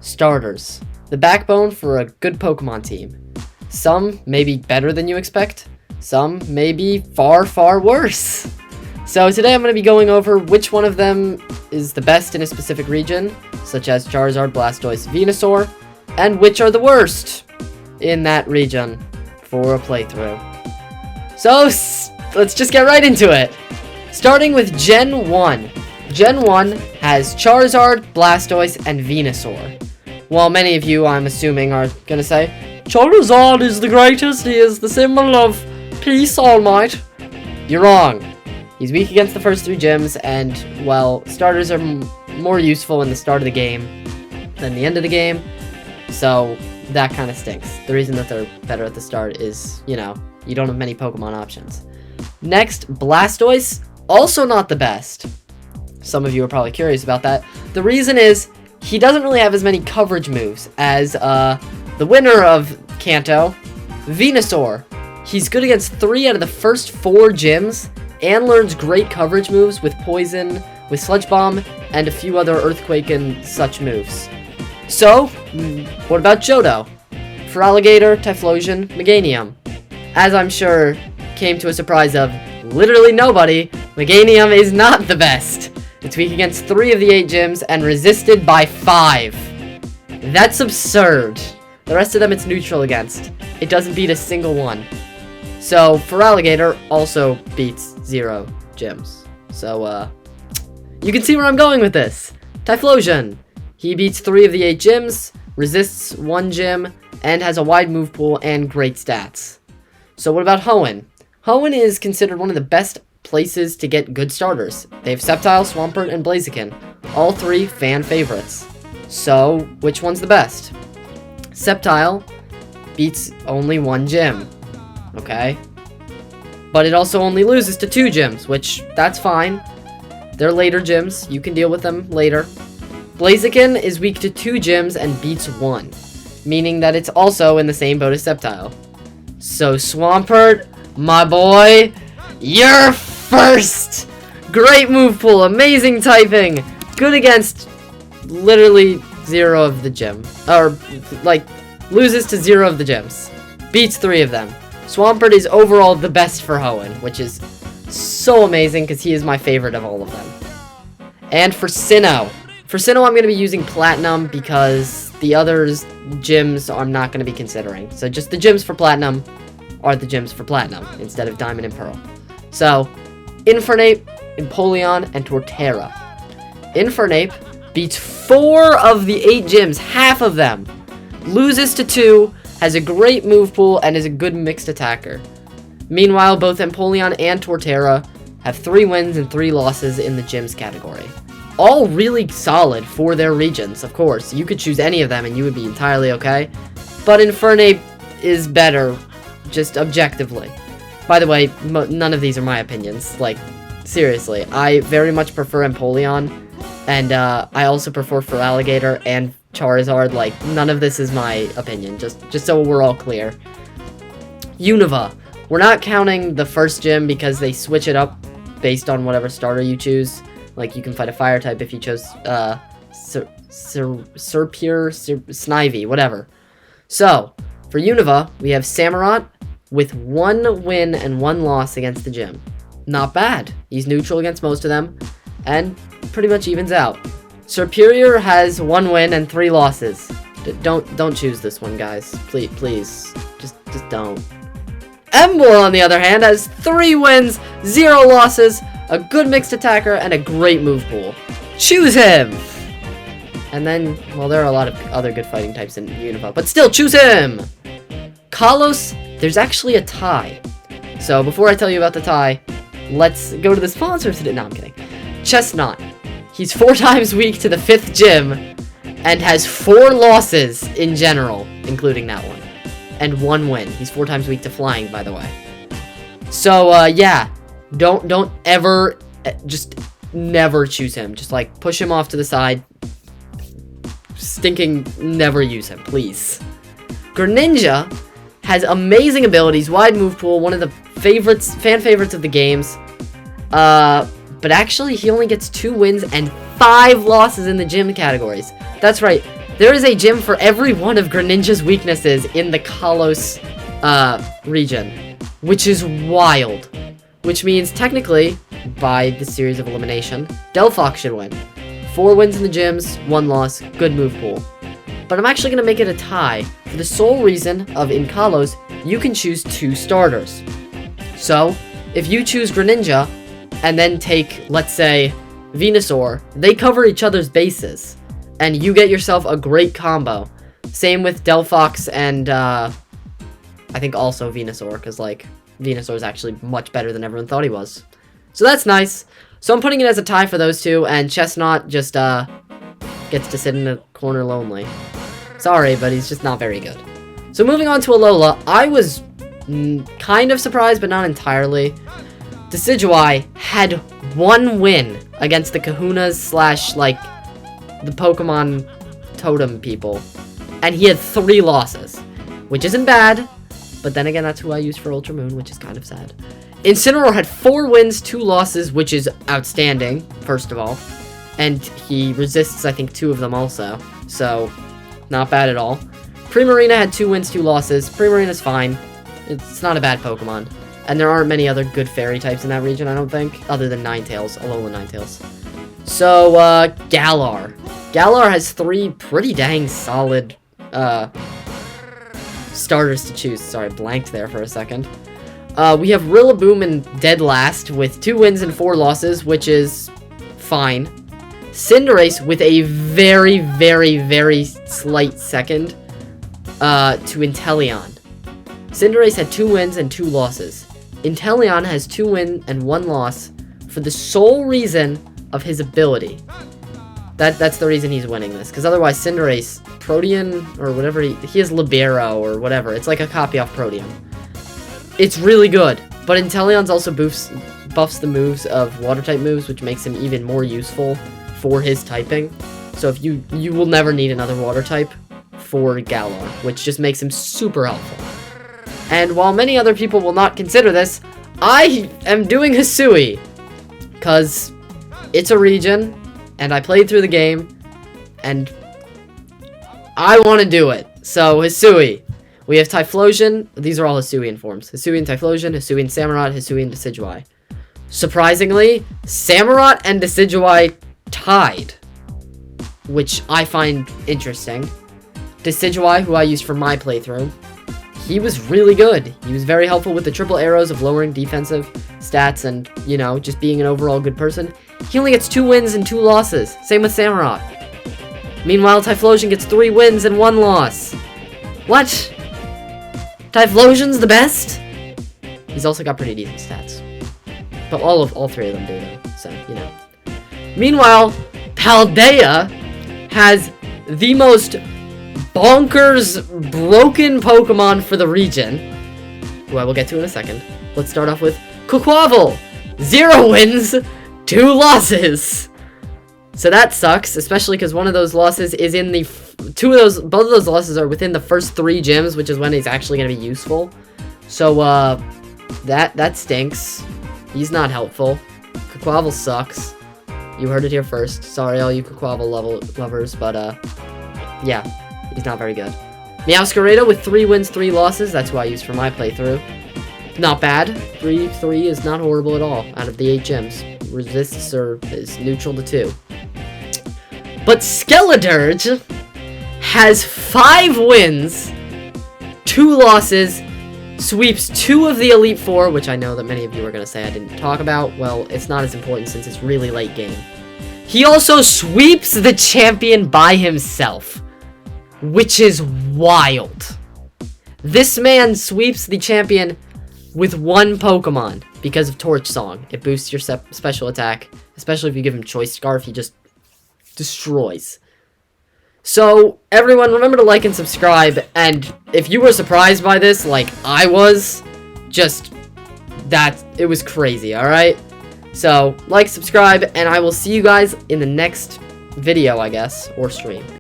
Starters. The backbone for a good Pokemon team. Some may be better than you expect. Some may be far, far worse. So today I'm going to be going over which one of them is the best in a specific region, such as Charizard, Blastoise, Venusaur, and which are the worst in that region for a playthrough. So let's just get right into it. Starting with Gen 1. Gen 1 has Charizard, Blastoise, and Venusaur. While many of you, I'm assuming, are going to say, Charizard is the greatest, he is the symbol of peace, all might. You're wrong. He's weak against the first 3 gyms, and, well, starters are more useful in the start of the game than the end of the game, so that kind of stinks. The reason that they're better at the start is, you know, you don't have many Pokemon options. Next, Blastoise, also not the best. Some of you are probably curious about that. The reason is, he doesn't really have as many coverage moves as, the winner of Kanto, Venusaur. He's good against 3 out of the first 4 gyms, and learns great coverage moves with Poison, with Sludge Bomb, and a few other Earthquake and such moves. So, what about Johto? Feraligatr, Typhlosion, Meganium. As I'm sure came to a surprise of literally nobody, Meganium is not the best. It's weak against 3 of the 8 gyms and resisted by 5. That's absurd. The rest of them it's neutral against. It doesn't beat a single one. So, Feraligatr also beats 0 gyms. So, you can see where I'm going with this. Typhlosion. He beats 3 of the 8 gyms, resists 1 gym, and has a wide move pool and great stats. So what about Hoenn? Hoenn is considered one of the best places to get good starters. They have Sceptile, Swampert, and Blaziken. All 3 fan favorites. So, which one's the best? Sceptile beats only 1 gym. Okay? But it also only loses to 2 gyms, which, that's fine. They're later gyms. You can deal with them later. Blaziken is weak to 2 gyms and beats 1. Meaning that it's also in the same boat as Sceptile. So, Swampert, my boy, you're first! Great move pool, amazing typing, good against literally 0 of the gym. Or, like, loses to 0 of the gyms. Beats 3 of them. Swampert is overall the best for Hoenn, which is so amazing because he is my favorite of all of them. And for Sinnoh. For Sinnoh, I'm going to be using Platinum because the others gyms I'm not going to be considering. So just the gyms for Platinum are the gyms for Platinum instead of Diamond and Pearl. So, Infernape, Empoleon, and Torterra. Infernape beats 4 of the 8 gyms, half of them. Loses to 2, has a great move pool, and is a good mixed attacker. Meanwhile, both Empoleon and Torterra have 3 wins and 3 losses in the gyms category. All really solid for their regions, of course. You could choose any of them and you would be entirely okay. But Infernape is better, just objectively. By the way, none of these are my opinions. Like, seriously, I very much prefer Empoleon. And I also prefer Feraligatr and Charizard. Like, none of this is my opinion, just so we're all clear. Unova. We're not counting the first gym because they switch it up based on whatever starter you choose. Like, you can fight a fire type if you chose Serpure, Snivy, whatever. So, for Unova, we have Samurott with 1 win and 1 loss against the gym. Not bad. He's neutral against most of them, and pretty much evens out. Serpure has 1 win and 3 losses. Don't choose this one, guys. Please. Just don't. Emboar, on the other hand, has 3 wins, 0 losses, a good mixed attacker, and a great move pool. Choose him! And then, well, there are a lot of other good fighting types in Unova, but still, choose him! Kalos, there's actually a tie. So, before I tell you about the tie, let's go to the sponsors today. No, I'm kidding. Chestnut. He's 4 times weak to the 5th gym, and has 4 losses in general, including that one. And 1 win. He's 4 times weak to flying, by the way. So, yeah. Don't ever, just never choose him. Just, like, push him off to the side. Stinking never use him, please. Greninja has amazing abilities, wide move pool, one of the fan favorites of the games. But actually, he only gets 2 wins and 5 losses in the gym categories. That's right, there is a gym for every one of Greninja's weaknesses in the Kalos region, which is wild. Which means, technically, by the series of elimination, Delphox should win. 4 wins in the gyms, 1 loss, good move pool. But I'm actually going to make it a tie for the sole reason of in Kalos, you can choose 2 starters. So, if you choose Greninja, and then take, let's say, Venusaur, they cover each other's bases, and you get yourself a great combo. Same with Delphox and, I think also Venusaur, because, like, Venusaur is actually much better than everyone thought he was. So that's nice. So I'm putting it as a tie for those 2, and Chestnut just, gets to sit in a corner lonely. Sorry, but he's just not very good. So moving on to Alola, I was kind of surprised, but not entirely. Decidueye had 1 win against the Kahunas / like, the Pokemon Totem people. And he had 3 losses, which isn't bad, but then again, that's who I used for Ultra Moon, which is kind of sad. Incineroar had 4 wins, 2 losses, which is outstanding, first of all. And he resists, I think, 2 of them also. So, not bad at all. Primarina had 2 wins, 2 losses. Primarina's fine. It's not a bad Pokemon. And there aren't many other good fairy types in that region, I don't think, other than Ninetales, Alola Ninetales. So, Galar. Galar has 3 pretty dang solid, starters to choose. Sorry, blanked there for a second. We have Rillaboom in dead last with 2 wins and 4 losses, which is fine. Cinderace with a very, very, very slight second to Inteleon. Cinderace had 2 wins and 2 losses. Inteleon has 2 wins and 1 loss for the sole reason of his ability. That's the reason he's winning this, because otherwise Cinderace, Protean, or whatever, he has Libero or whatever. It's like a copy off Protean. It's really good, but Inteleon's also buffs the moves of Water-type moves, which makes him even more useful for his typing. So if you will never need another Water-type for Galar, which just makes him super helpful. And while many other people will not consider this, I am doing Hisui, because it's a region, and I played through the game, and I want to do it. So, Hisui. We have Typhlosion. These are all Hisuian forms. Hisuian Typhlosion, Hisuian Samurott, Hisuian Decidueye. Surprisingly, Samurott and Decidueye tied, which I find interesting. Decidueye, who I used for my playthrough, he was really good. He was very helpful with the triple arrows of lowering defensive stats and, you know, just being an overall good person. He only gets 2 wins and 2 losses. Same with Samurott. Meanwhile, Typhlosion gets 3 wins and 1 loss. What? Typhlosion's the best? He's also got pretty decent stats. But all 3 of them do, though. So, you know. Meanwhile, Paldea has the most bonkers broken Pokemon for the region, who I will get to in a second. Let's start off with Quaquaval. 0 wins, 2 losses. So that sucks, especially because one of those losses is in the both of those losses are within the first 3 gyms, which is when he's actually going to be useful. So that stinks. He's not helpful. Quaquaval sucks. You heard it here first. Sorry, all you Quaquaval lovers, but yeah, he's not very good. Meowscarada with 3 wins, 3 losses. That's who I used for my playthrough. Not bad. 3 is not horrible at all out of the 8 gyms. Resists or is neutral to 2. But Skeledirge has 5 wins, 2 losses, sweeps 2 of the Elite Four, which I know that many of you are going to say I didn't talk about. Well, it's not as important since it's really late game. He also sweeps the champion by himself, which is wild. This man sweeps the champion with 1 Pokemon because of Torch Song. It boosts your special attack, especially if you give him Choice Scarf. He just destroys. So, everyone, remember to like and subscribe, and if you were surprised by this, like I was, it was crazy, alright? So, like, subscribe, and I will see you guys in the next video, I guess, or stream.